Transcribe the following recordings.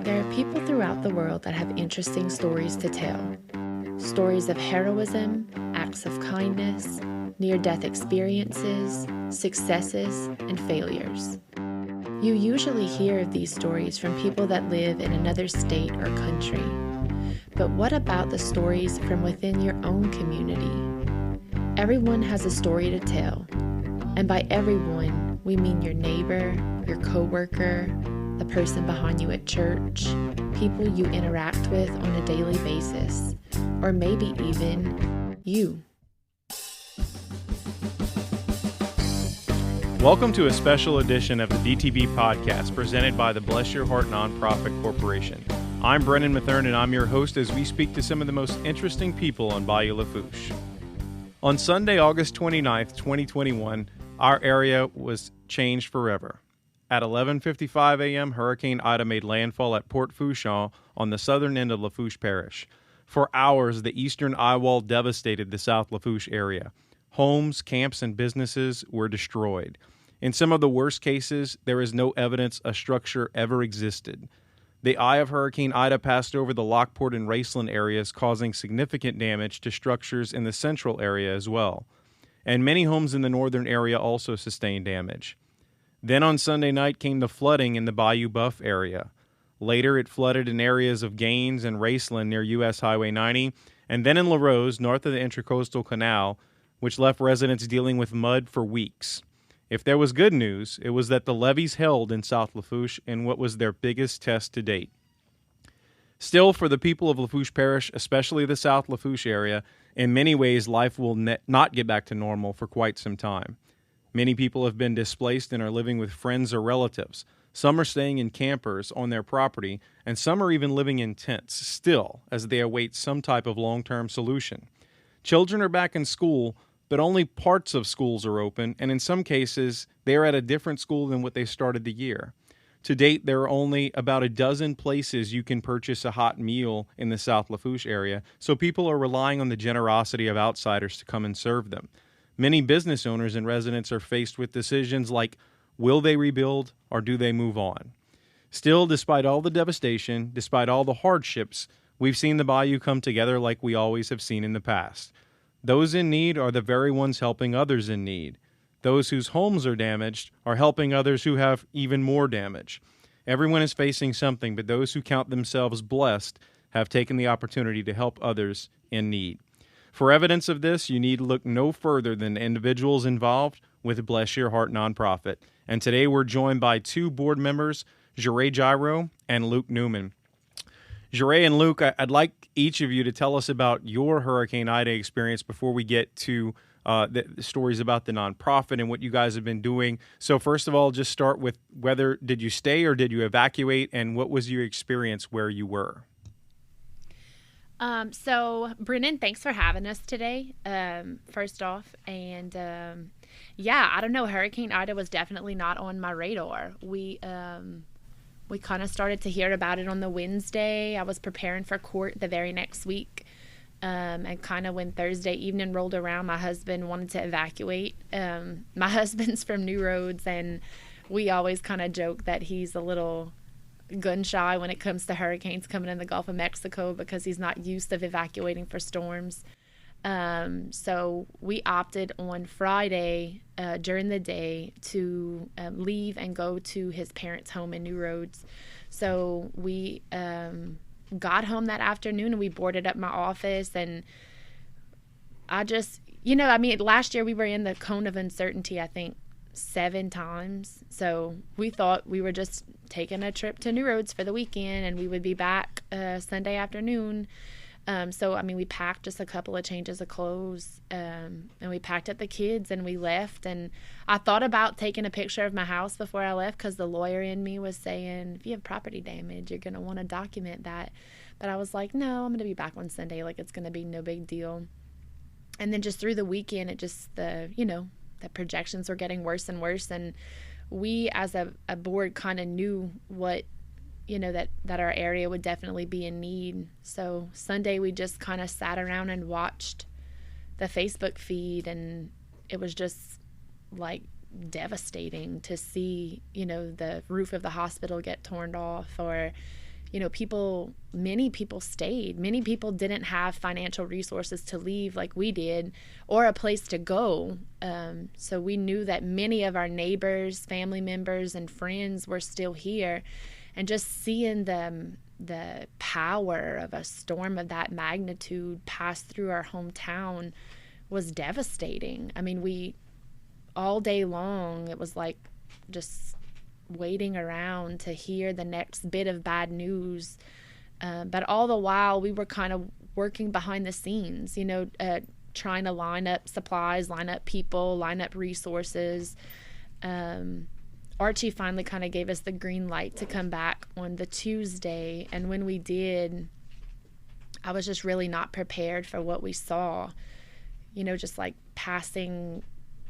There are people throughout the world that have interesting stories to tell. Stories of heroism, acts of kindness, near-death experiences, successes, and failures. You usually hear of these stories from people that live in another state or country. But what about the stories from within your own community? Everyone has a story to tell. And by everyone, we mean your neighbor, your coworker, the person behind you at church, people you interact with on a daily basis, or maybe even you. Welcome to a special edition of the DTB Podcast presented by the Bless Your Heart Nonprofit Corporation. I'm Brennan Matherne and I'm your host as we speak to some of the most interesting people on Bayou Lafourche. On Sunday, August 29th, 2021, our area was changed forever. At 11:55 a.m., Hurricane Ida made landfall at Port Fourchon on the southern end of Lafourche Parish. For hours, the eastern eye wall devastated the South Lafourche area. Homes, camps, and businesses were destroyed. In some of the worst cases, there is no evidence a structure ever existed. The eye of Hurricane Ida passed over the Lockport and Raceland areas, causing significant damage to structures in the central area as well. And many homes in the northern area also sustained damage. Then on Sunday night came the flooding in the Bayou Buff area. Later, it flooded in areas of Gaines and Raceland near U.S. Highway 90, and then in La Rose, north of the Intracoastal Canal, which left residents dealing with mud for weeks. If there was good news, it was that the levees held in South Lafourche in what was their biggest test to date. Still, for the people of Lafourche Parish, especially the South Lafourche area, in many ways life will not get back to normal for quite some time. Many people have been displaced and are living with friends or relatives. Some are staying in campers on their property, and some are even living in tents still as they await some type of long-term solution. Children are back in school, but only parts of schools are open, and in some cases, they are at a different school than what they started the year. To date, there are only about a dozen places you can purchase a hot meal in the South Lafourche area, so people are relying on the generosity of outsiders to come and serve them. Many business owners and residents are faced with decisions like, will they rebuild or do they move on? Still, despite all the devastation, despite all the hardships, we've seen the Bayou come together like we always have seen in the past. Those in need are the very ones helping others in need. Those whose homes are damaged are helping others who have even more damage. Everyone is facing something, but those who count themselves blessed have taken the opportunity to help others in need. For evidence of this, you need to look no further than the individuals involved with Bless Your Heart Nonprofit. And today we're joined by two board members, Jarreau and Luke Newman. Jeray and Luke, I'd like each of you to tell us about your Hurricane Ida experience before we get to the stories about the nonprofit and what you guys have been doing. So first of all, just start with whether did you stay or did you evacuate, and what was your experience where you were? So Brennan, thanks for having us today, first off. And, I don't know, Hurricane Ida was definitely not on my radar. We kind of started to hear about it on the Wednesday. I was preparing for court the very next week. And kind of when Thursday evening rolled around, my husband wanted to evacuate. My husband's from New Roads, and we always kind of joke that he's a little gun shy when it comes to hurricanes coming in the Gulf of Mexico because he's not used to evacuating for storms. So we opted on Friday during the day to leave and go to his parents' home in New Roads. So we got home that afternoon and we boarded up my office, and I just, last year we were in the cone of uncertainty, I think 7 times. So we thought we were just taking a trip to New Roads for the weekend and we would be back Sunday afternoon. We packed just a couple of changes of clothes, and we packed up the kids and we left. And I thought about taking a picture of my house before I left because the lawyer in me was saying, if you have property damage, you're going to want to document that. But I was like, no, I'm going to be back on Sunday. Like, it's going to be no big deal. And then just through the weekend, it just, the projections were getting worse and worse. And we as a board kind of knew what, that our area would definitely be in need. So Sunday we just kind of sat around and watched the Facebook feed, and it was just like devastating to see, the roof of the hospital get torn off, or, many people stayed. Many people didn't have financial resources to leave like we did, or a place to go. So we knew that many of our neighbors, family members, and friends were still here. And just seeing the power of a storm of that magnitude pass through our hometown was devastating. I mean, we all day long, it was like just waiting around to hear the next bit of bad news. But all the while, we were kind of working behind the scenes, trying to line up supplies, line up people, line up resources. Archie finally kind of gave us the green light to come back on the Tuesday. And when we did, I was just really not prepared for what we saw. Just like passing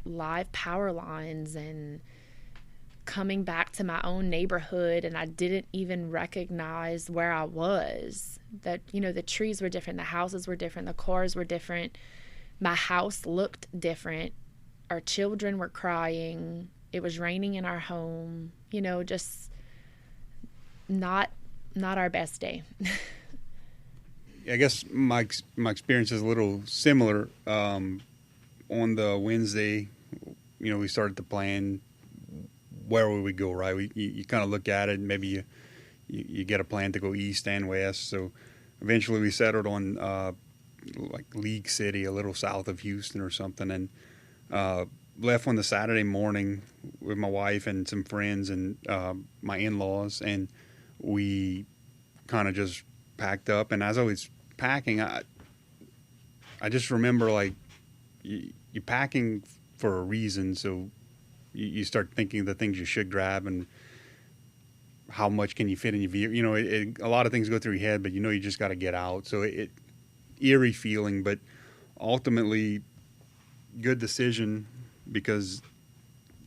live power lines and coming back to my own neighborhood, and I didn't even recognize where I was. That, the trees were different, the houses were different, the cars were different. My house looked different. Our children were crying. It was raining in our home. Just not our best day. I guess my experience is a little similar. On the Wednesday, we started to plan where would we go, right? You kind of look at it, and maybe you get a plan to go east and west. So eventually we settled on like League City, a little south of Houston or something, and left on the Saturday morning with my wife and some friends and my in-laws, and we kind of just packed up. And as I was packing, I just remember, like, you're packing for a reason, so you start thinking the things you should grab and how much can you fit in your vehicle. A lot of things go through your head, but you just got to get out. So it eerie feeling, but ultimately good decision, because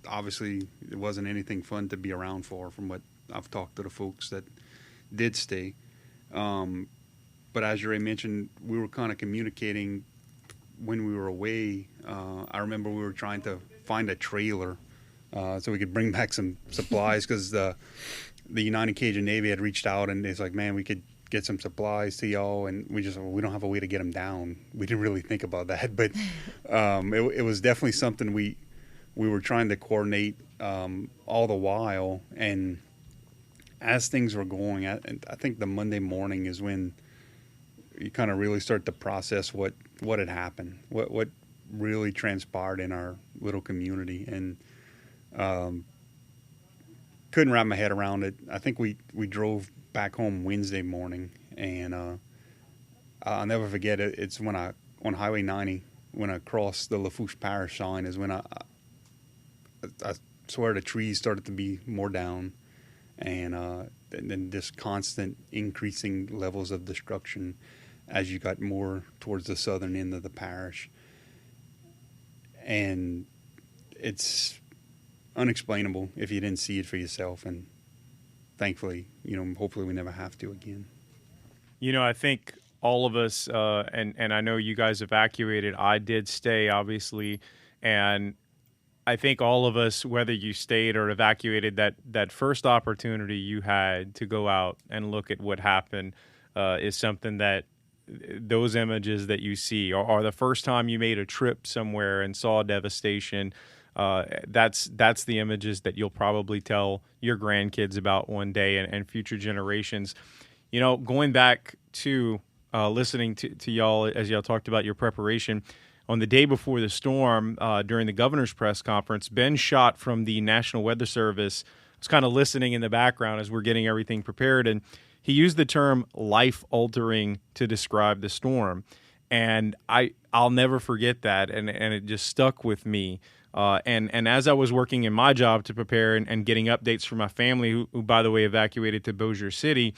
obviously it wasn't anything fun to be around for, from what I've talked to the folks that did stay. But as Jeray mentioned, we were kind of communicating when we were away. I remember we were trying to find a trailer so we could bring back some supplies, because the United Cajun Navy had reached out, and it's like, man, we could get some supplies to y'all, and we don't have a way to get them down. We didn't really think about that, but it was definitely something we were trying to coordinate all the while. And as things were going, I think the Monday morning is when you kind of really start to process what had happened, what really transpired in our little community, and couldn't wrap my head around it. I think we drove back home Wednesday morning, and I'll never forget it. It's when on Highway 90, when I crossed the Lafourche Parish sign, is when I swear the trees started to be more down, and then just constant increasing levels of destruction as you got more towards the southern end of the parish. And it's unexplainable if you didn't see it for yourself, and thankfully, hopefully we never have to again. I think all of us, and I know you guys evacuated. I did stay, obviously, and I think all of us, whether you stayed or evacuated, that first opportunity you had to go out and look at what happened is something that those images that you see, or the first time you made a trip somewhere and saw devastation, that's the images that you'll probably tell your grandkids about one day, and future generations. Going back to listening to y'all as y'all talked about your preparation, on the day before the storm, during the governor's press conference, Ben Schott from the National Weather Service was kind of listening in the background as we're getting everything prepared, and he used the term life-altering to describe the storm. And I'll never forget that, and it just stuck with me. And as I was working in my job to prepare and getting updates from my family, who by the way evacuated to Bossier City,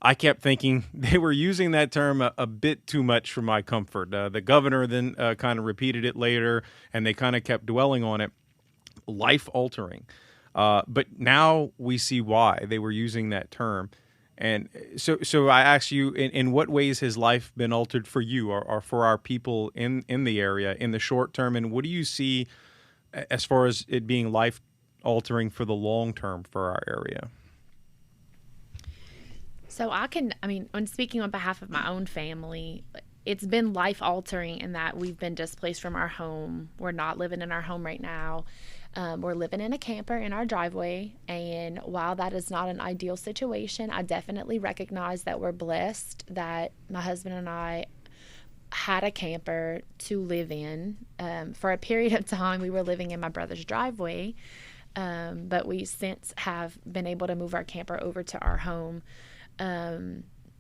I kept thinking they were using that term a bit too much for my comfort. The governor then kind of repeated it later, and they kind of kept dwelling on it. Life-altering. But now we see why they were using that term. And so I ask you, in what ways has life been altered for you or for our people in the area in the short term? And what do you see as far as it being life-altering for the long term for our area? So when speaking on behalf of my own family, it's been life altering in that we've been displaced from our home. We're not living in our home right now. We're living in a camper in our driveway. And while that is not an ideal situation, I definitely recognize that we're blessed that my husband and I had a camper to live in. For a period of time, we were living in my brother's driveway. But we since have been able to move our camper over to our home.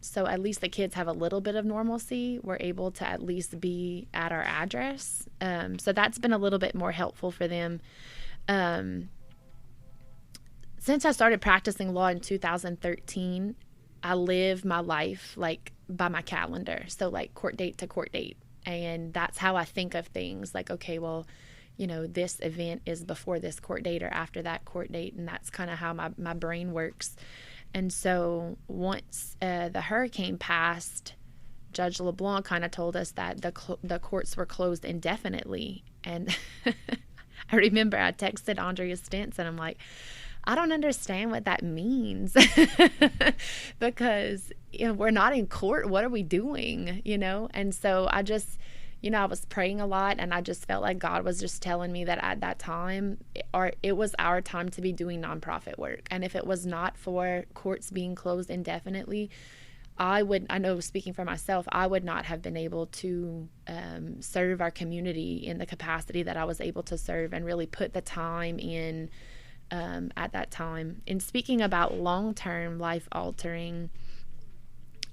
So at least the kids have a little bit of normalcy. We're able to at least be at our address. So that's been a little bit more helpful for them. Since I started practicing law in 2013, I live my life like by my calendar. So like court date to court date. And that's how I think of things like, okay, well, this event is before this court date or after that court date. And that's kind of how my brain works. And so once the hurricane passed, Judge LeBlanc kind of told us that the courts were closed indefinitely. And I remember I texted Andrea Stentz and I'm like, I don't understand what that means because we're not in court. What are we doing? And so I just, I was praying a lot, and I just felt like God was just telling me that at that time, it was our time to be doing nonprofit work. And if it was not for courts being closed indefinitely, I know speaking for myself, I would not have been able to serve our community in the capacity that I was able to serve and really put the time in at that time. And speaking about long-term life altering,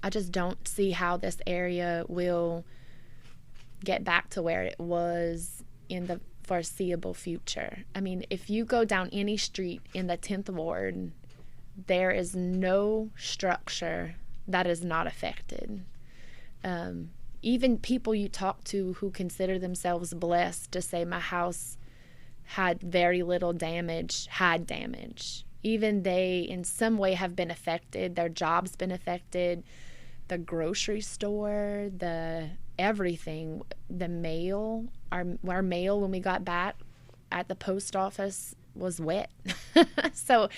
I just don't see how this area will get back to where it was in the foreseeable future. I mean, if you go down any street in the 10th Ward, there is no structure that is not affected. Even people you talk to who consider themselves blessed to say my house had very little damage, had damage. Even they in some way have been affected. Their job's been affected. The grocery store, everything, the mail, our mail when we got back at the post office was wet. So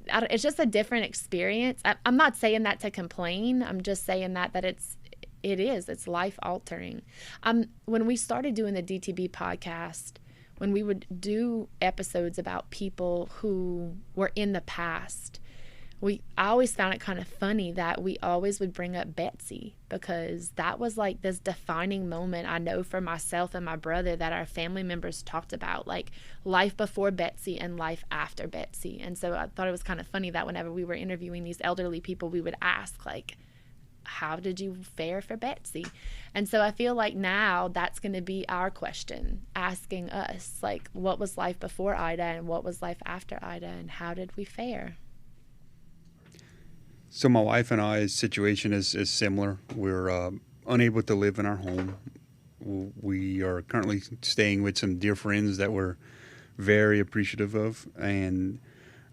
it's just a different experience. I'm not saying that to complain. I'm just saying that it's life altering. When we started doing the DTB podcast, when we would do episodes about people who were in the past, I always found it kind of funny that we always would bring up Betsy, because that was like this defining moment I know for myself and my brother that our family members talked about, like life before Betsy and life after Betsy. And so I thought it was kind of funny that whenever we were interviewing these elderly people, we would ask like, how did you fare for Betsy? And so I feel like now that's going to be our question, asking us like, what was life before Ida and what was life after Ida and how did we fare? So my wife and I's situation is similar. We're unable to live in our home. We are currently staying with some dear friends that we're very appreciative of, and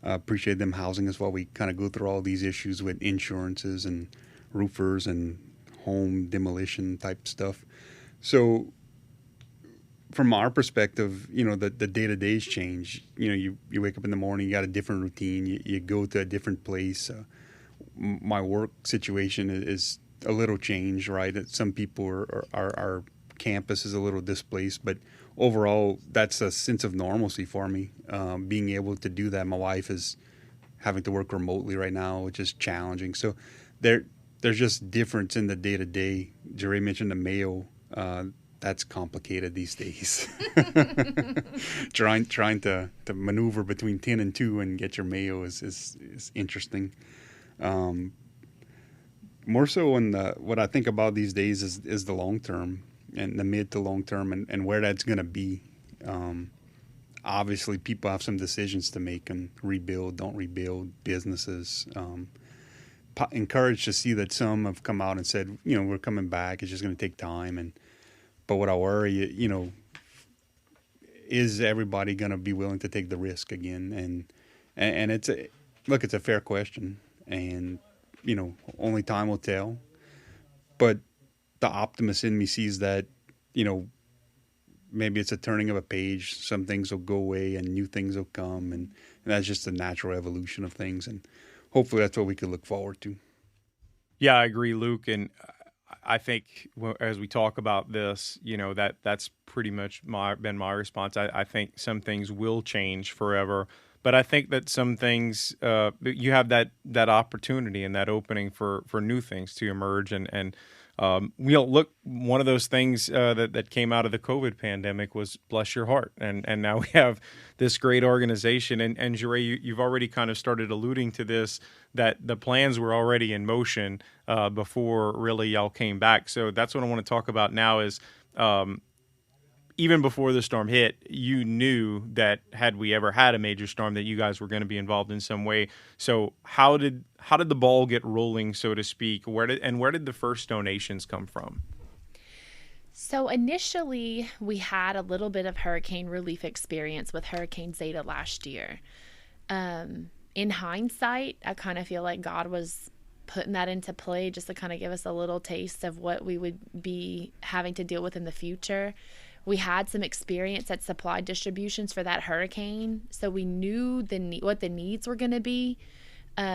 appreciate them housing us while we kind of go through all these issues with insurances and roofers and home demolition type stuff. So from our perspective, the day-to-days change. You wake up in the morning, you got a different routine, you go to a different place. My work situation is a little changed, right? Some people our campus is a little displaced, but overall, that's a sense of normalcy for me. Being able to do that. My wife is having to work remotely right now, which is challenging. So there's just difference in the day-to-day. Jeray mentioned the mail. That's complicated these days. trying to maneuver between 10 and 2 and get your mail is interesting. More so what I think about these days is the long term and the mid to long term and where that's going to be. Obviously, people have some decisions to make and rebuild, don't rebuild businesses. Encouraged to see that some have come out and said, we're coming back. It's just going to take time. But what I worry, is everybody going to be willing to take the risk again? And it's a fair question. And, only time will tell. But the optimist in me sees that, maybe it's a turning of a page. Some things will go away and new things will come. And that's just the natural evolution of things. And hopefully that's what we could look forward to. Yeah, I agree, Luke. And I think as we talk about this, that's pretty much been my response. I think some things will change forever, but I think that some things you have that opportunity and that opening for new things to emerge. And look, one of those things that came out of the COVID pandemic was Bless Your Heart, and now we have this great organization. And Jeray, you've already kind of started alluding to this, that the plans were already in motion before really y'all came back. So that's what I want to talk about now is even before the storm hit, you knew that had we ever had a major storm that you guys were going to be involved in some way. So how did the ball get rolling, so to speak? Where did the first donations come from? So initially, we had a little bit of hurricane relief experience with Hurricane Zeta last year. In hindsight, I kind of feel like God was putting that into play just to kind of give us a little taste of what we would be having to deal with in the future. We had some experience at supply distributions for that hurricane, so we knew what the needs were going to be.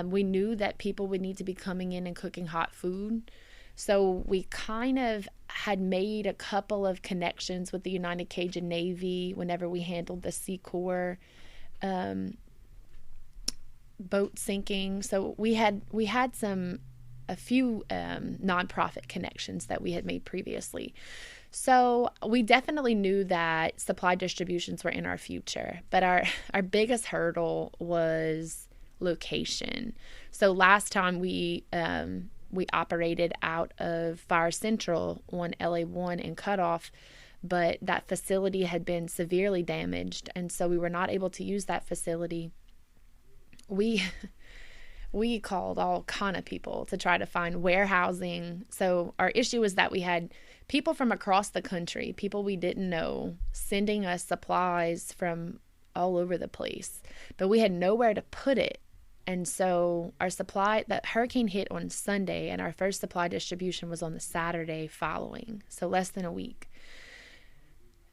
We knew that people would need to be coming in and cooking hot food. So we kind of had made a couple of connections with the United Cajun Navy whenever we handled the Sea Corps boat sinking. So we had a few nonprofit connections that we had made previously. So we definitely knew that supply distributions were in our future, but our biggest hurdle was location. So last time we operated out of Fire Central on LA1 in Cutoff, but that facility had been severely damaged, and so we were not able to use that facility. We called all kind of people to try to find warehousing. So our issue was that we had people from across the country, people we didn't know, sending us supplies from all over the place, but we had nowhere to put it. And so that hurricane hit on Sunday, and our first supply distribution was on the Saturday following, so less than a week.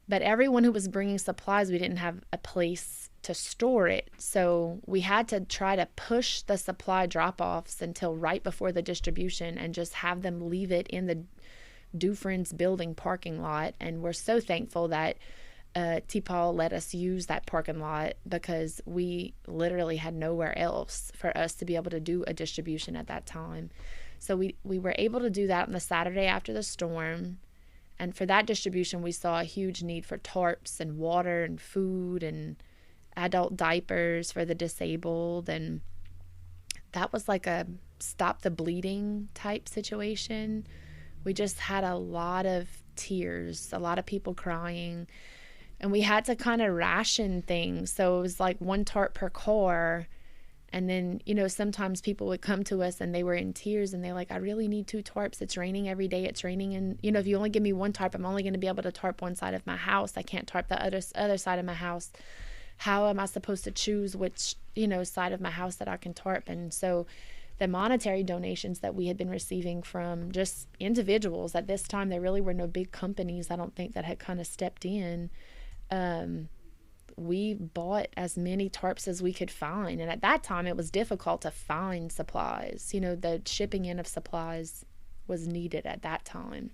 But everyone who was bringing supplies, we didn't have a place to store it. So we had to try to push the supply drop-offs until right before the distribution and just have them leave it in the Dufresne's building parking lot. And we're so thankful that T-Paul let us use that parking lot, because we literally had nowhere else for us to be able to do a distribution at that time. So we were able to do that on the Saturday after the storm. And for that distribution, we saw a huge need for tarps and water and food and adult diapers for the disabled. And that was like a stop the bleeding type situation. We just had a lot of tears, a lot of people crying. And we had to kind of ration things. So it was like one tarp per car. And then, sometimes people would come to us and they were in tears and they're like, I really need 2 tarps. It's raining every day. It's raining. And, if you only give me 1 tarp, I'm only going to be able to tarp one side of my house. I can't tarp the other side of my house. How am I supposed to choose which, side of my house that I can tarp? And so the monetary donations that we had been receiving from just individuals at this time, there really were no big companies, I don't think, that had kind of stepped in. We bought as many tarps as we could find. And at that time, it was difficult to find supplies. The shipping in of supplies was needed at that time.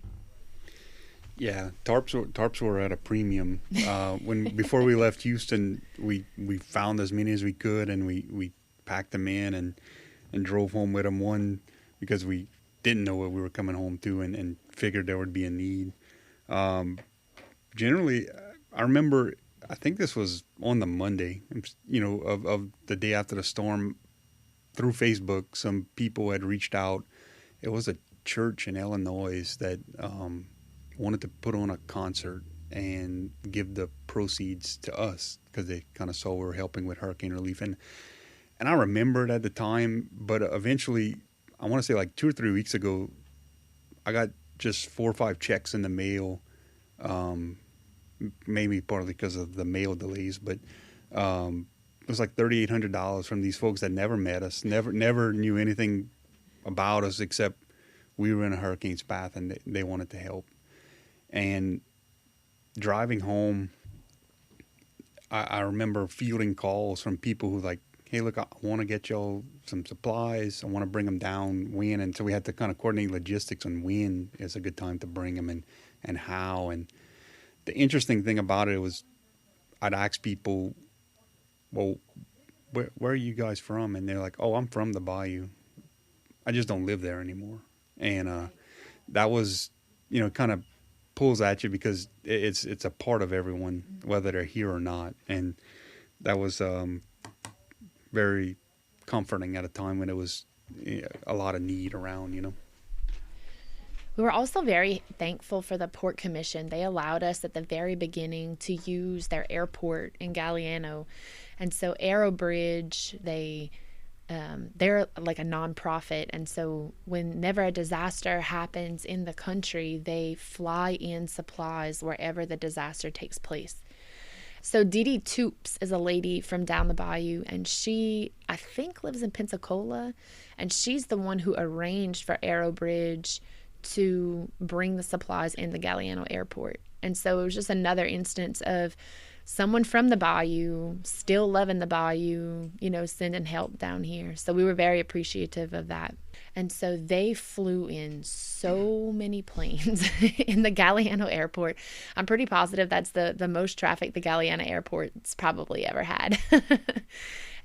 Yeah, tarps were at a premium. Before we left Houston, we found as many as we could, and we packed them in and drove home with them. One, because we didn't know what we were coming home to, and figured there would be a need. Generally, I remember, I think this was on the Monday, of the day after the storm. Through Facebook, some people had reached out. It was a church in Illinois that wanted to put on a concert and give the proceeds to us, because they kind of saw we were helping with hurricane relief. And I remembered at the time, but eventually, I want to say like 2 or 3 weeks ago, I got just 4 or 5 checks in the mail. Maybe partly because of the mail delays, but it was like $3,800 from these folks that never met us, never knew anything about us, except we were in a hurricane's path and they wanted to help. And driving home, I remember fielding calls from people who like, hey, look, I want to get y'all some supplies. I want to bring them down when. And so we had to kind of coordinate logistics on when is a good time to bring them and how. And the interesting thing about it was I'd ask people, well, where are you guys from? And they're like, oh, I'm from the Bayou. I just don't live there anymore. And that was, kind of pulls at you because it's a part of everyone, whether they're here or not. And that was very comforting at a time when it was a lot of need around, We were also very thankful for the Port Commission. They allowed us at the very beginning to use their airport in Galliano. And so Aerobridge, they're like a nonprofit. And so whenever a disaster happens in the country, they fly in supplies wherever the disaster takes place. So Dee Dee Toops is a lady from down the bayou, and she, I think, lives in Pensacola. And she's the one who arranged for Aerobridge to bring the supplies in the Galliano airport. And so it was just another instance of someone from the bayou still loving the bayou, sending help down here. So we were very appreciative of that. And so they flew in so many planes in the Galliano airport. I'm pretty positive that's the most traffic the Galliano airport's probably ever had.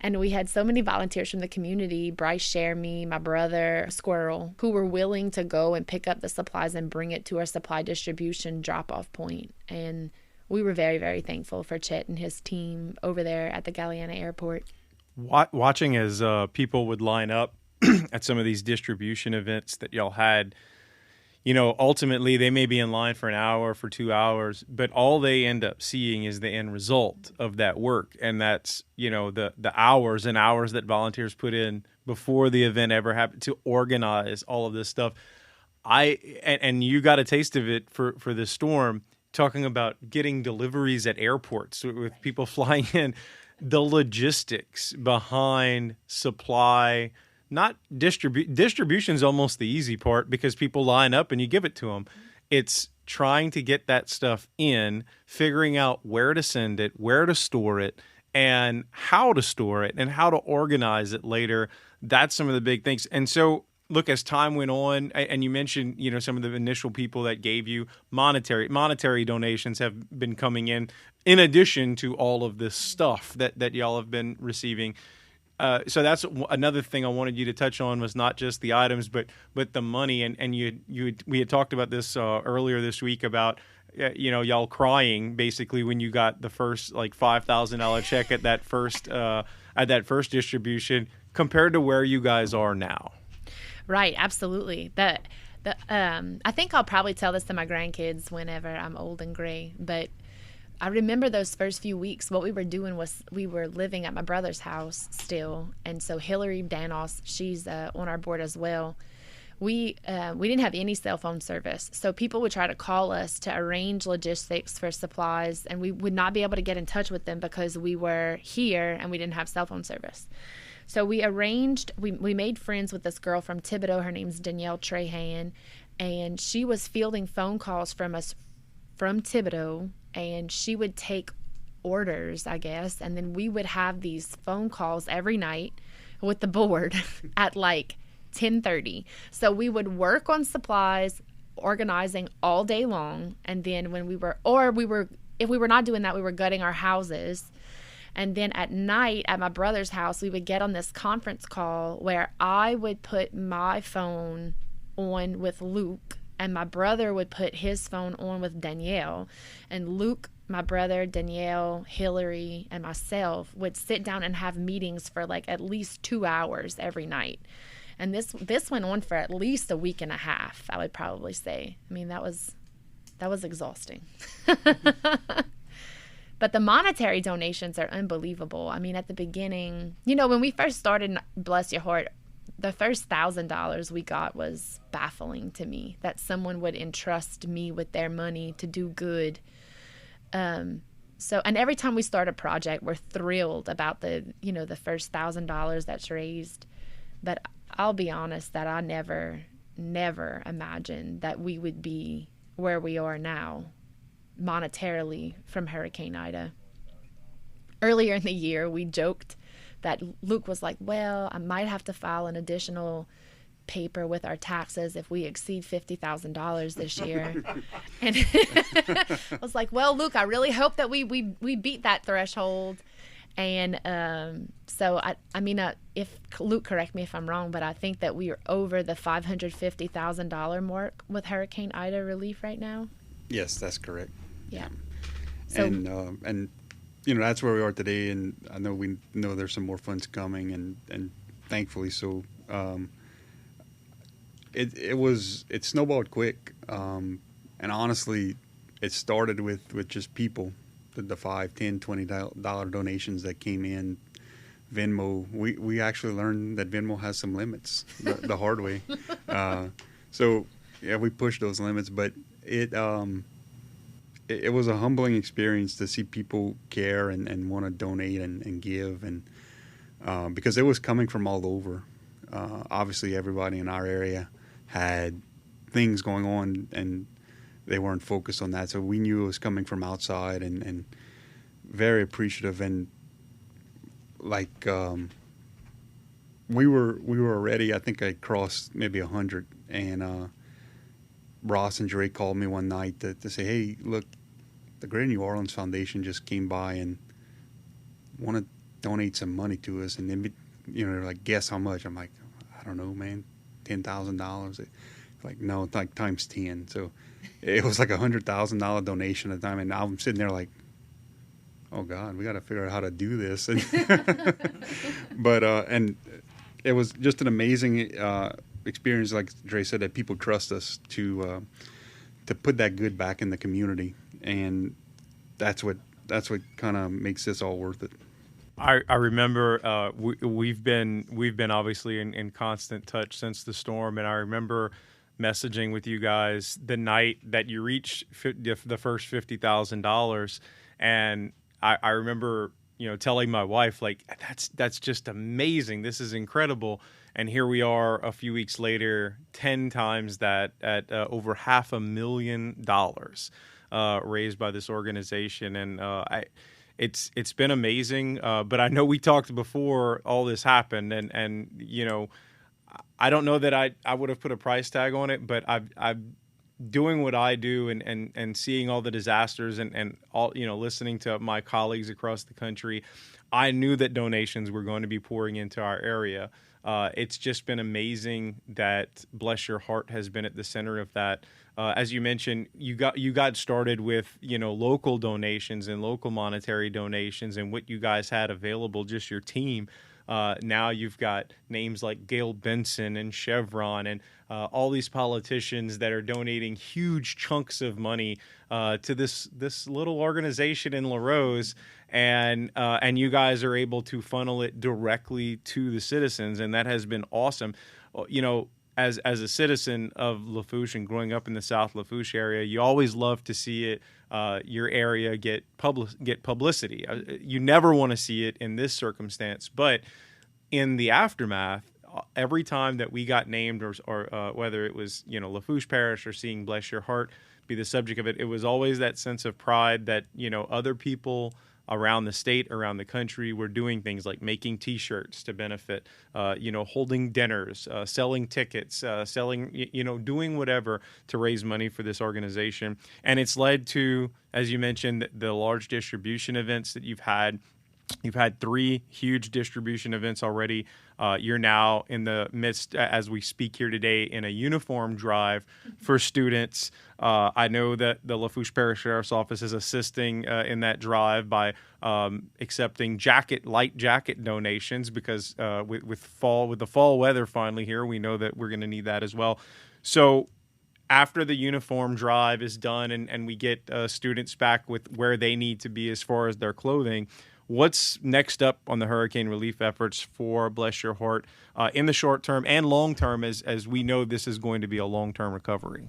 And we had so many volunteers from the community, Bryce Shermy, my brother, Squirrel, who were willing to go and pick up the supplies and bring it to our supply distribution drop-off point. And we were very, very thankful for Chet and his team over there at the Galliano airport. Watching as people would line up at some of these distribution events that y'all had, ultimately they may be in line for an hour, for 2 hours, but all they end up seeing is the end result of that work. And that's, the hours and hours that volunteers put in before the event ever happened to organize all of this stuff. And you got a taste of it for this storm, talking about getting deliveries at airports with people flying in, the logistics behind supply. Not distribution is almost the easy part because people line up and you give it to them. It's trying to get that stuff in, figuring out where to send it, where to store it, and how to store it, and how to organize it later. That's some of the big things. And so, look, as time went on, and you mentioned, some of the initial people that gave you monetary donations have been coming in addition to all of this stuff that y'all have been receiving. So that's another thing I wanted you to touch on, was not just the items, but the money. And we had talked about this earlier this week about y'all crying basically when you got the first like $5,000 check at that first distribution compared to where you guys are now. Right, absolutely. I think I'll probably tell this to my grandkids whenever I'm old and gray, but I remember those first few weeks. What we were doing was we were living at my brother's house still, and so Hillary Danos, she's on our board as well. We didn't have any cell phone service, so people would try to call us to arrange logistics for supplies, and we would not be able to get in touch with them because we were here and we didn't have cell phone service. So we made friends with this girl from Thibodaux. Her name's Danielle Trahan, and she was fielding phone calls from us from Thibodaux, and she would take orders, I guess, and then we would have these phone calls every night with the board at like 10:30. So we would work on supplies, organizing all day long, and then if we were not doing that, we were gutting our houses. And then at night at my brother's house, we would get on this conference call where I would put my phone on with Luke, and my brother would put his phone on with Danielle. And Luke, my brother, Danielle, Hillary, and myself would sit down and have meetings for like at least 2 hours every night. And this went on for at least a week and a half, I would probably say. I mean, that was exhausting. But the monetary donations are unbelievable. I mean, at the beginning, when we first started, bless your heart, the first $1,000 we got was baffling to me, that someone would entrust me with their money to do good. And every time we start a project, we're thrilled about the first $1,000 that's raised. But I'll be honest that I never imagined that we would be where we are now monetarily from Hurricane Ida. Earlier in the year, we joked that Luke was like, well, I might have to file an additional paper with our taxes if we exceed $50,000 this year. And I was like, well, Luke, I really hope that we beat that threshold. And so I mean, if Luke, correct me if I'm wrong, but I think that we are over the $550,000 mark with Hurricane Ida relief right now. Yes, that's correct. Yeah. So, and that's where we are today, and I know we know there's some more funds coming, and thankfully so. It snowballed quick, and honestly, it started with just people, the $5, $10, $20 donations that came in. Venmo, we actually learned that Venmo has some limits the hard way. So yeah, we pushed those limits, but it was a humbling experience to see people care and want to donate and give, and because it was coming from all over. Obviously, everybody in our area had things going on, and they weren't focused on that. So we knew it was coming from outside, and very appreciative. And like we were already, I think I crossed maybe 100, and Ross and Jeray called me one night to say, hey, look, the Greater New Orleans Foundation just came by and want to donate some money to us. And then, they're like, guess how much? I'm like, I don't know, man, $10,000. Like, no, it's like times 10. So it was like $100,000 donation at the time. And now I'm sitting there like, oh God, we got to figure out how to do this. But and it was just an amazing experience, like Dre said, that people trust us to put that good back in the community, and that's what kind of makes this all worth it. I remember we've been obviously in constant touch since the storm, and I remember messaging with you guys the night that you reached the first $50,000, and I remember telling my wife, like, that's just amazing, this is incredible. And here we are a few weeks later, 10 times that, at over $500,000 raised by this organization. And it's been amazing. But I know we talked before all this happened, and I don't know that I would have put a price tag on it, but I've doing what I do and seeing all the disasters and all, listening to my colleagues across the country, I knew that donations were going to be pouring into our area. It's just been amazing that Bless Your Heart has been at the center of that. As you mentioned, you got started with local donations and local monetary donations and what you guys had available, just your team. Now you've got names like Gail Benson and Chevron and all these politicians that are donating huge chunks of money to this little organization in Larose, and you guys are able to funnel it directly to the citizens, and that has been awesome. As a citizen of Lafourche and growing up in the South Lafourche area, you always love to see it, your area get publicity. You never want to see it in this circumstance, but in the aftermath, every time that we got named, or whether it was Lafourche Parish or seeing Bless Your Heart be the subject of it, it was always that sense of pride that other people around the state, around the country, were doing things like making T-shirts to benefit, holding dinners, selling tickets, doing whatever to raise money for this organization. And it's led to, as you mentioned, the large distribution events that you've had. You've had 3 huge distribution events already. You're now in the midst, as we speak here today, in a uniform drive for students. I know that the Lafourche Parish Sheriff's Office is assisting in that drive by accepting light jacket donations because with the fall weather finally here, we know that we're going to need that as well. So after the uniform drive is done and we get students back with where they need to be as far as their clothing, what's next up on the hurricane relief efforts for Bless Your Heart in the short term and long term, as we know this is going to be a long-term recovery?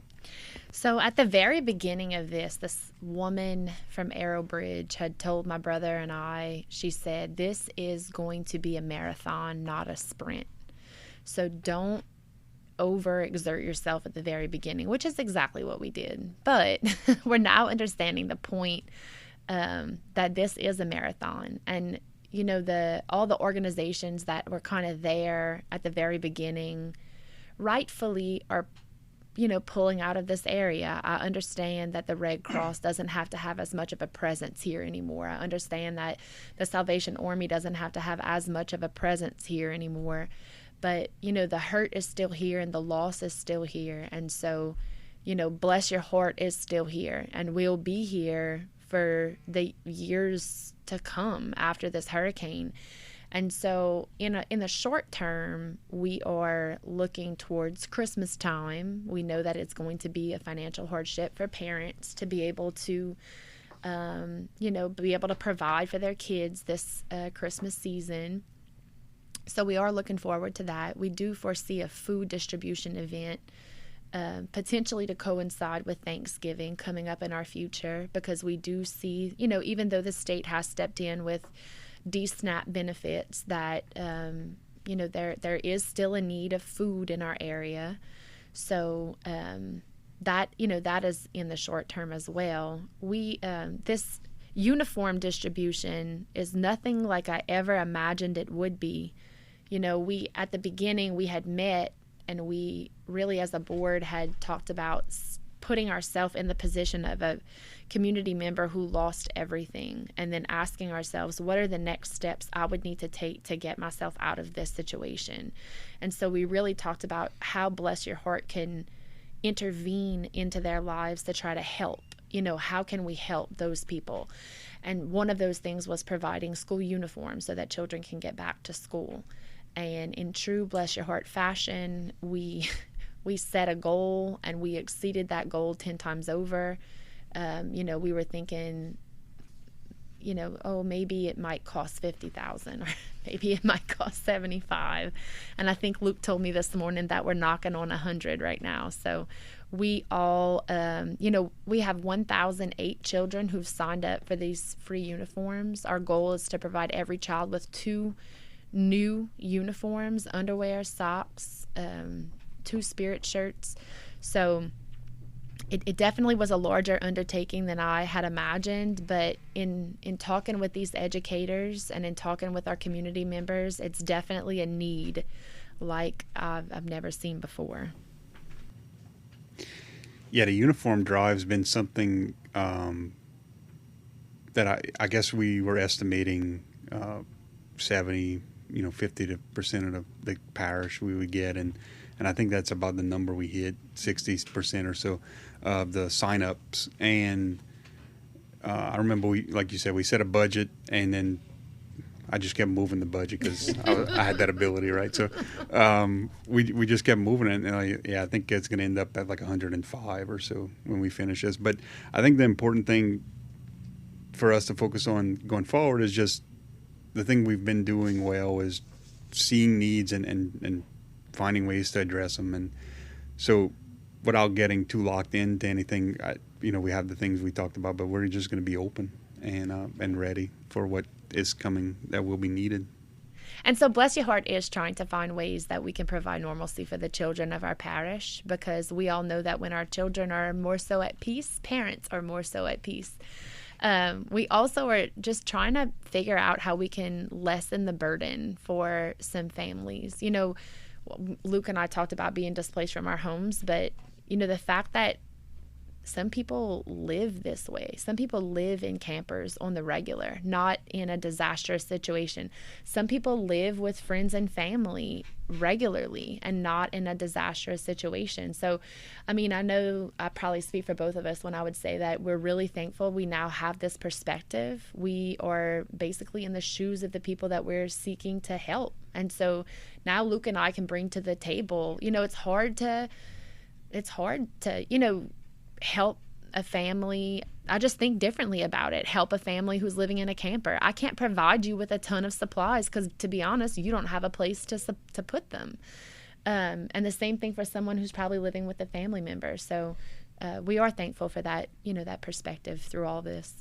So at the very beginning of this woman from Arrow Bridge had told my brother and I, she said, this is going to be a marathon, not a sprint. So don't overexert yourself at the very beginning, which is exactly what we did. But we're now understanding the point that this is a marathon. And all the organizations that were kind of there at the very beginning rightfully are, pulling out of this area. I understand that the Red Cross doesn't have to have as much of a presence here anymore. I understand that the Salvation Army doesn't have to have as much of a presence here anymore. But, the hurt is still here and the loss is still here. And so, Bless Your Heart is still here and will be here for the years to come after this hurricane. And so in the short term, we are looking towards Christmas time. We know that it's going to be a financial hardship for parents to be able to, be able to provide for their kids this Christmas season. So we are looking forward to that. We do foresee a food distribution event potentially to coincide with Thanksgiving coming up in our future, because we do see, even though the state has stepped in with DSNAP benefits, that there is still a need of food in our area. So that is in the short term as well. We this uniform distribution is nothing like I ever imagined it would be. We at the beginning we had met and we really as a board had talked about putting ourselves in the position of a community member who lost everything, and then asking ourselves, what are the next steps I would need to take to get myself out of this situation? And so we really talked about how Bless Your Heart can intervene into their lives to try to help. How can we help those people? And one of those things was providing school uniforms so that children can get back to school. And in true Bless Your Heart fashion, we set a goal and we exceeded that goal 10 times over. We were thinking, maybe it might cost $50,000 or maybe it might cost $75,000. And I think Luke told me this morning that we're knocking on 100 right now. So we all, we have 1,008 children who've signed up for these free uniforms. Our goal is to provide every child with 2 new uniforms, underwear, socks, 2 spirit shirts. So it definitely was a larger undertaking than I had imagined, but in talking with these educators and in talking with our community members, it's definitely a need like I've never seen before. Yeah, the uniform drive's been something that I guess we were estimating 50% of the parish we would get, and I think that's about the number we hit, 60% or so of the sign-ups. And I remember like you said, we set a budget, and then I just kept moving the budget because I had that ability, right? So we just kept moving it, and I think it's going to end up at like 105 or so when we finish this. But I think the important thing for us to focus on going forward is just the thing we've been doing well is seeing needs and finding ways to address them. And so without getting too locked into anything, we have the things we talked about, but we're just going to be open and ready for what is coming that will be needed. And so Bless Your Heart is trying to find ways that we can provide normalcy for the children of our parish, because we all know that when our children are more so at peace, parents are more so at peace. We also are just trying to figure out how we can lessen the burden for some families. Luke and I talked about being displaced from our homes, but, the fact that some people live this way. Some people live in campers on the regular, not in a disastrous situation. Some people live with friends and family regularly and not in a disastrous situation. So, I know I probably speak for both of us when I would say that we're really thankful we now have this perspective. We are basically in the shoes of the people that we're seeking to help. And so now Luke and I can bring to the table, it's hard to help a family. I just think differently about it. Help a family who's living in a camper. I can't provide you with a ton of supplies because, to be honest, you don't have a place to put them. And the same thing for someone who's probably living with a family member. So we are thankful for that, that perspective through all this.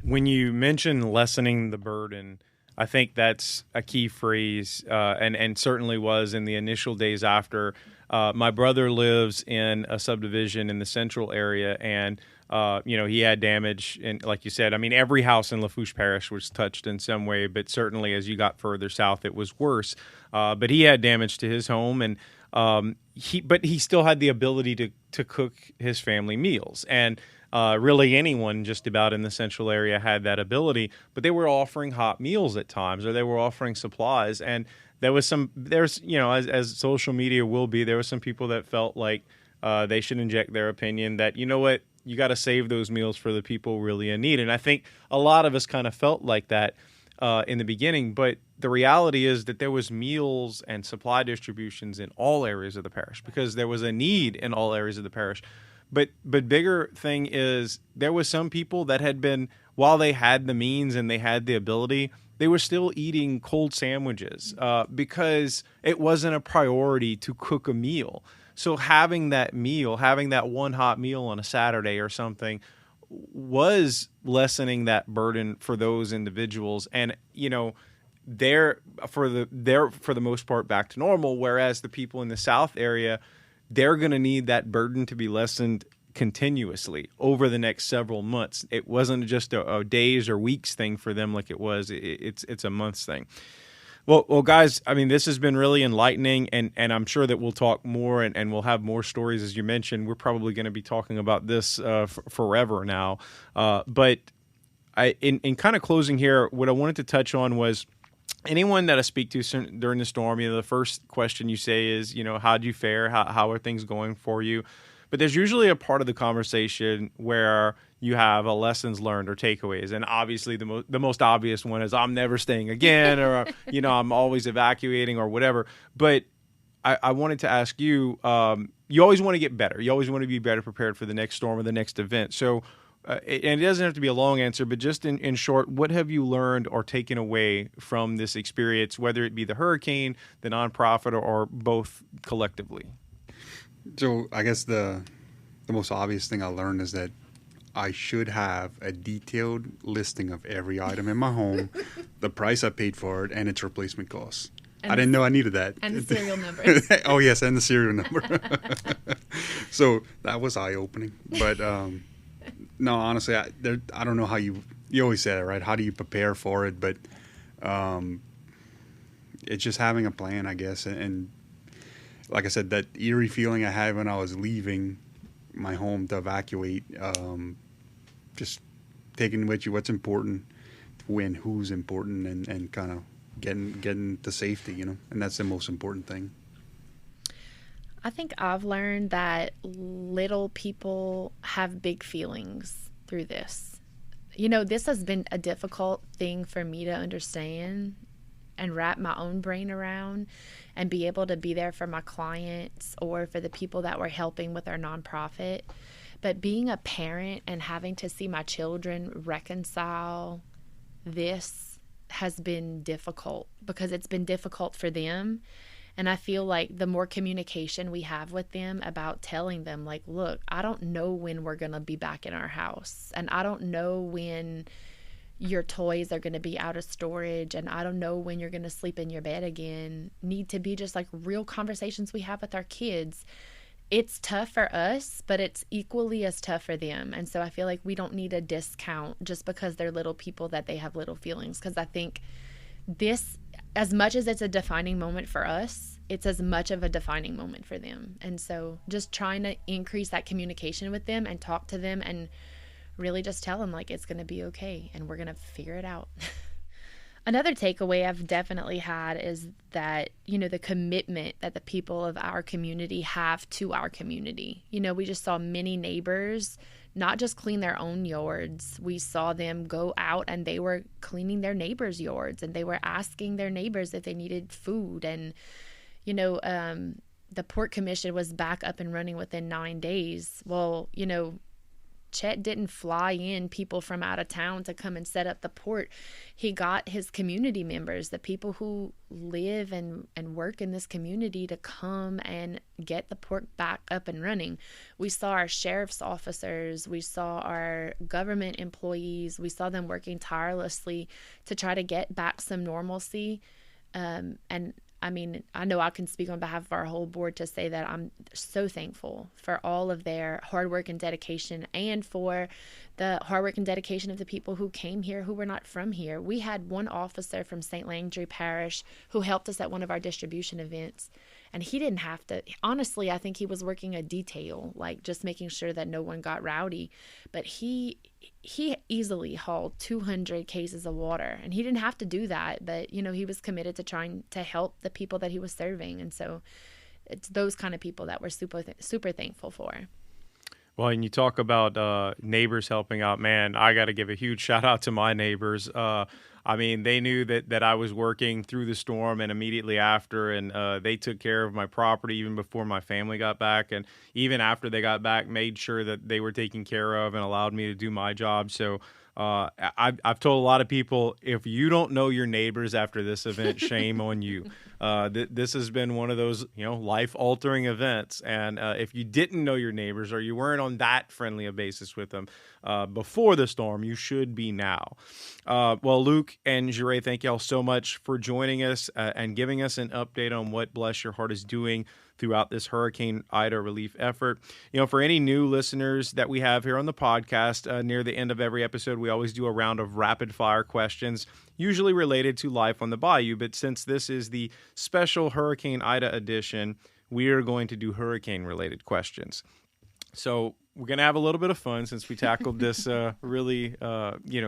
When you mention lessening the burden, I think that's a key phrase, and certainly was in the initial days after My brother lives in a subdivision in the central area, and he had damage. And like you said, I mean, every house in Lafourche Parish was touched in some way, but certainly as you got further south, it was worse. But he had damage to his home, and he still had the ability to cook his family meals. And really anyone just about in the central area had that ability, but they were offering hot meals at times, or they were offering supplies. And as social media will be, there were some people that felt like they should inject their opinion that, you know what, you got to save those meals for the people really in need. And I think a lot of us kind of felt like that in the beginning, but the reality is that there was meals and supply distributions in all areas of the parish because there was a need in all areas of the parish. But bigger thing is there was some people that had been, while they had the means and they had the ability, they were still eating cold sandwiches because it wasn't a priority to cook a meal. So having that one hot meal on a Saturday or something was lessening that burden for those individuals. And, they're for the most part back to normal, whereas the people in the South area, they're going to need that burden to be lessened continuously over the next several months. It wasn't just a days or weeks thing for them like it was. It's a months thing. Well, guys, I mean, this has been really enlightening, and I'm sure that we'll talk more and we'll have more stories. As you mentioned, we're probably going to be talking about this forever now. But in kind of closing here, what I wanted to touch on was anyone that I speak to during the storm, the first question you say is, how'd you fare? How are things going for you? But there's usually a part of the conversation where you have a lessons learned or takeaways. And obviously the most obvious one is I'm never staying again, or, I'm always evacuating or whatever. But I wanted to ask you, you always want to get better. You always want to be better prepared for the next storm or the next event. So, and it doesn't have to be a long answer, but just in short, what have you learned or taken away from this experience, whether it be the hurricane, the nonprofit, or both collectively? So I guess the most obvious thing I learned is that I should have a detailed listing of every item in my home, the price I paid for it, and its replacement costs. I didn't know I needed that. And the serial number. Oh, yes, and the serial number. So that was eye-opening. But no, honestly, I don't know how you always say it, right? How do you prepare for it? But it's just having a plan, I guess. And like I said, that eerie feeling I had when I was leaving my home to evacuate, just taking with you what's important, when, who's important, and kind of getting to safety, and that's the most important thing. I think I've learned that little people have big feelings through this. This has been a difficult thing for me to understand and wrap my own brain around and be able to be there for my clients or for the people that we're helping with our nonprofit. But being a parent and having to see my children reconcile this has been difficult because it's been difficult for them. And I feel like the more communication we have with them about telling them, like, look, I don't know when we're going to be back in our house. And I don't know when your toys are going to be out of storage. And I don't know when you're going to sleep in your bed again. Need to be just like real conversations we have with our kids. It's tough for us, but it's equally as tough for them. And so I feel like we don't need a discount just because they're little people that they have little feelings. Because I think this, as much as it's a defining moment for us, it's as much of a defining moment for them. And so just trying to increase that communication with them and talk to them and really just tell them, like, it's going to be okay and we're going to figure it out. Another takeaway I've definitely had is that, the commitment that the people of our community have to our community. We just saw many neighbors not just clean their own yards. We saw them go out and they were cleaning their neighbors' yards and they were asking their neighbors if they needed food. And, the Port Commission was back up and running within 9 days. Well, Chet didn't fly in people from out of town to come and set up the port. He got his community members, the people who live and work in this community, to come and get the port back up and running. We saw our sheriff's officers, we saw our government employees, we saw them working tirelessly to try to get back some normalcy. And I mean, I know I can speak on behalf of our whole board to say that I'm so thankful for all of their hard work and dedication, and for the hard work and dedication of the people who came here who were not from here. We had one officer from St. Landry Parish who helped us at one of our distribution events, and he didn't have to. Honestly, I think he was working a detail, like just making sure that no one got rowdy. But he easily hauled 200 cases of water, and he didn't have to do that. But, you know, he was committed to trying to help the people that he was serving. And so it's those kind of people that we're super thankful for. Well, and you talk about neighbors helping out. Man, I got to give a huge shout out to my neighbors. I mean, they knew that I was working through the storm and immediately after, and they took care of my property even before my family got back. And even after they got back, made sure that they were taken care of and allowed me to do my job. So I've told a lot of people, if you don't know your neighbors after this event, shame on you. This has been one of those, life-altering events. And if you didn't know your neighbors, or you weren't on that friendly a basis with them before the storm, you should be now. Well, Luke and Jeray, thank y'all so much for joining us and giving us an update on what Bless Your Heart is doing throughout this Hurricane Ida relief effort. For any new listeners that we have here on the podcast, near the end of every episode, we always do a round of rapid fire questions, usually related to life on the Bayou. But since this is the special Hurricane Ida edition, we are going to do hurricane related questions. So we're going to have a little bit of fun since we tackled this really,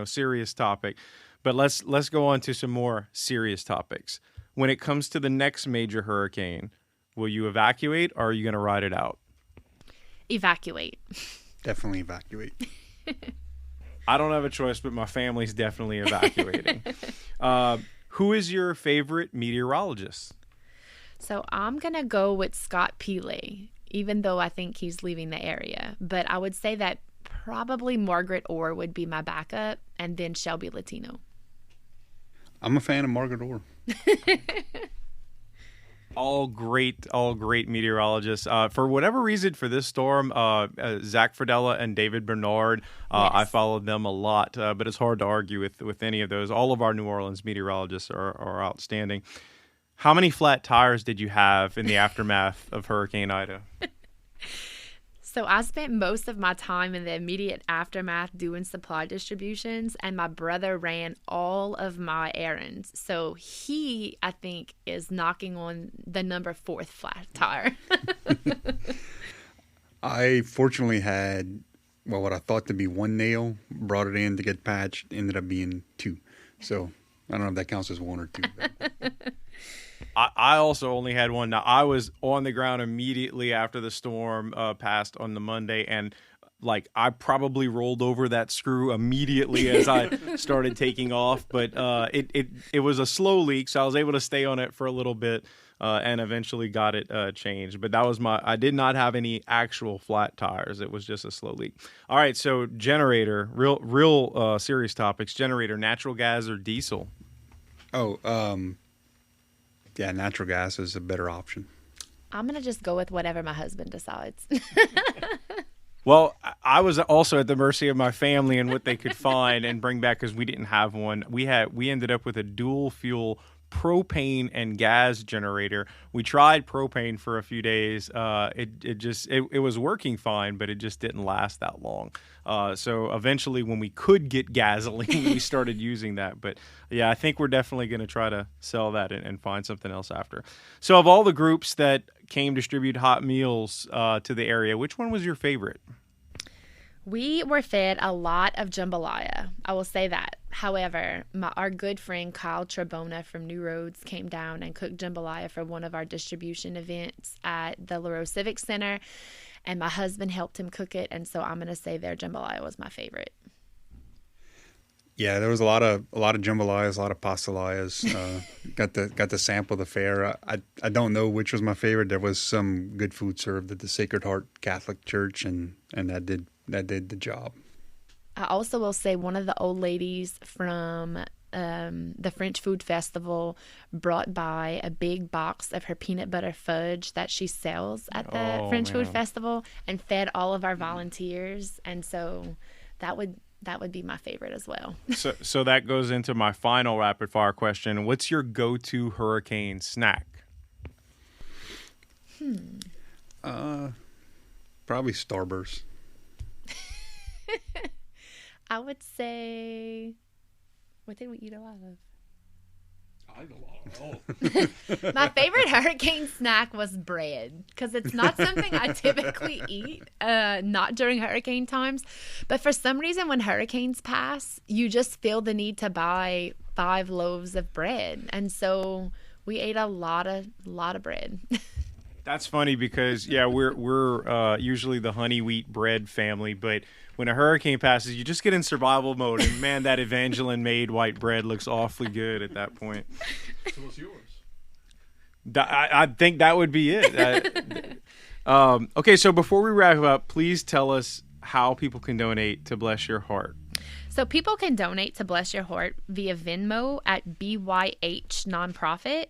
serious topic. But let's go on to some more serious topics. When it comes to the next major hurricane, will you evacuate, or are you going to ride it out? Evacuate. Definitely evacuate. I don't have a choice, but my family's definitely evacuating. Who is your favorite meteorologist? So I'm going to go with Scott Pele, even though I think he's leaving the area. But I would say that probably Margaret Orr would be my backup, and then Shelby Latino. I'm a fan of Margaret Orr. All great meteorologists. For whatever reason, for this storm, Zach Fradella and David Bernard, Yes. I followed them a lot, but it's hard to argue with any of those. All of our New Orleans meteorologists are outstanding. How many flat tires did you have in the aftermath of Hurricane Ida? So I spent most of my time in the immediate aftermath doing supply distributions, and my brother ran all of my errands. So he, I think, is knocking on the number 4th flat tire. I fortunately had, what I thought to be 1 nail, brought it in to get patched, ended up being 2. So I don't know if that counts as 1 or 2. But. I also only had 1. Now, I was on the ground immediately after the storm passed on the Monday, and I probably rolled over that screw immediately as I started taking off. But it was a slow leak, so I was able to stay on it for a little bit and eventually got it changed. But that was I did not have any actual flat tires. It was just a slow leak. All right, so generator, real serious topics. Generator, natural gas or diesel? Yeah, natural gas is a better option. I'm going to just go with whatever my husband decides. Well, I was also at the mercy of my family and what they could find and bring back, because we didn't have one. We ended up with a dual fuel propane and gas generator. We tried propane for a few days. It was working fine, but it just didn't last that long. So eventually, when we could get gasoline, we started using that. But yeah, I think we're definitely going to try to sell that and find something else after. So of all the groups that came distribute hot meals to the area, which one was your favorite? We were fed a lot of jambalaya. I will say that. However, our good friend Kyle Trebona from New Roads came down and cooked jambalaya for one of our distribution events at the Larose Civic Center, and my husband helped him cook it, and so I'm going to say their jambalaya was my favorite. Yeah, there was a lot of jambalayas, a lot of pastalayas. Got to sample the fare. I don't know which was my favorite. There was some good food served at the Sacred Heart Catholic Church, and that did the job. I also will say one of the old ladies from the French Food Festival brought by a big box of her peanut butter fudge that she sells at the French Food Festival, and fed all of our volunteers. And so that would be my favorite as well. So that goes into my final rapid fire question. What's your go-to hurricane snack? Probably Starburst. I would say, what did we eat a lot of? I eat a lot of My favorite hurricane snack was bread, because it's not something I typically eat, not during hurricane times. But for some reason, when hurricanes pass, you just feel the need to buy 5 loaves of bread. And so we ate a lot of bread. That's funny because, yeah, we're usually the honey wheat bread family, but when a hurricane passes, you just get in survival mode, and man, that Evangeline made white bread looks awfully good at that point. So what's yours? I think that would be it. Okay, so before we wrap up, please tell us how people can donate to Bless Your Heart. So people can donate to Bless Your Heart via Venmo at BYH Nonprofit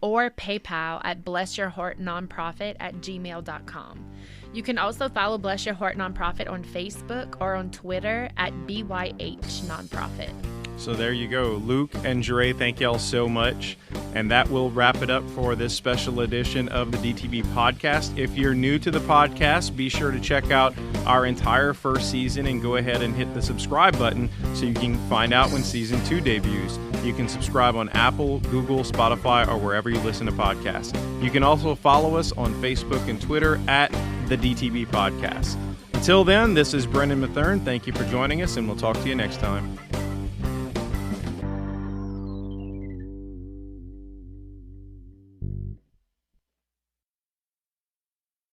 or PayPal at blessyourheartnonprofit@gmail.com. You can also follow Bless Your Heart Nonprofit on Facebook or on Twitter at BYH Nonprofit. So there you go. Luke and Jeray, thank y'all so much. And that will wrap it up for this special edition of the DTB Podcast. If you're new to the podcast, be sure to check out our entire first season and go ahead and hit the subscribe button so you can find out when season 2 debuts. You can subscribe on Apple, Google, Spotify, or wherever you listen to podcasts. You can also follow us on Facebook and Twitter at the DTB Podcast. Until then, this is Brennan Matherne. Thank you for joining us, and we'll talk to you next time.